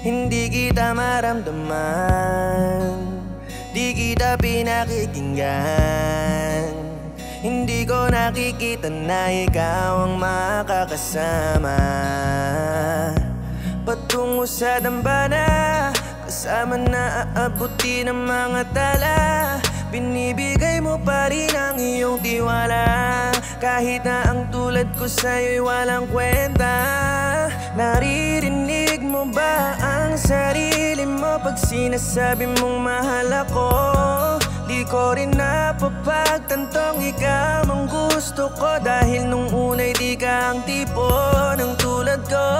Hindi kita maramdaman, di kita pinakikinggan. Hindi ko nakikita na ikaw ang makakasama. Patungo sa dambana, kasama na aabuti ng mga tala. Binibigay mo pa rin ang iyong tiwala, kahit na ang tulad ko sa'yo'y walang kwenta. Naririnig mo ba ang sarili mo pag sinasabi mong mahal ako? Di ko rin napapagtantong ikaw ang gusto ko, dahil nung una'y di ka ang tipo ng tulad ko.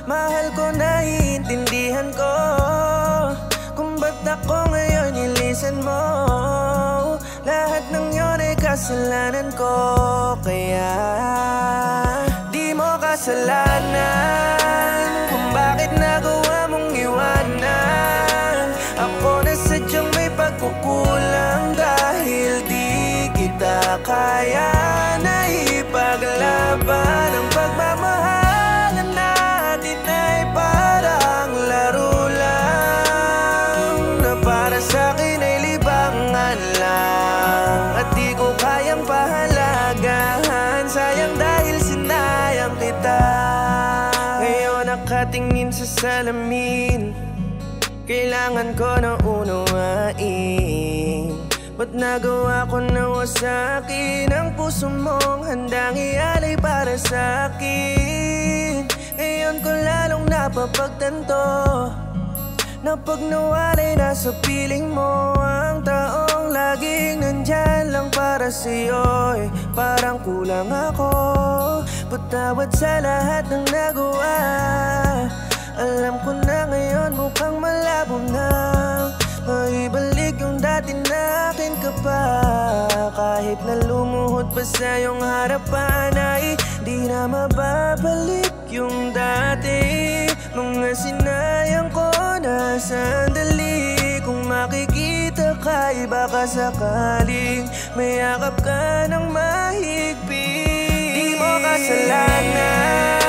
Mahal ko, naiintindihan ko kung ba't ako ngayon nilisan mo. Lahat ng yun ay kasalanan ko, kaya di mo kasalanan kung bakit nagawa mong iwanan ako na sadyang may pagkukulang, dahil di kita kaya na ipaglaban. Ang pagmamahalan natin ay parang laro lang, na para sa'kin ay libangan lang, at di ko kayang pahalagahan. Sayang dahil sinayang kita. Ngayon nakatingin sa salamin, kailangan ko na unawain. Ba't nagawa ko na wasakin ang puso mong handang ialay para sa'kin? Ngayon ko lalong napapagtanto na pag nawalay na sa piling mo ang taong laging nandyan lang para sa'yo, parang kulang ako. Patawad sa lahat ng nagawa, alam ko na ngayon mukhang malabo na maibalik yung dati natin ka pa. Kahit na lumuhod pa sa iyong harapan ay di na mababalik yung dati. Mga sinayang ko na sandali, kung makikita ka ay baka sakaling mayakap ka ng mahigpit. Di mo kasalanan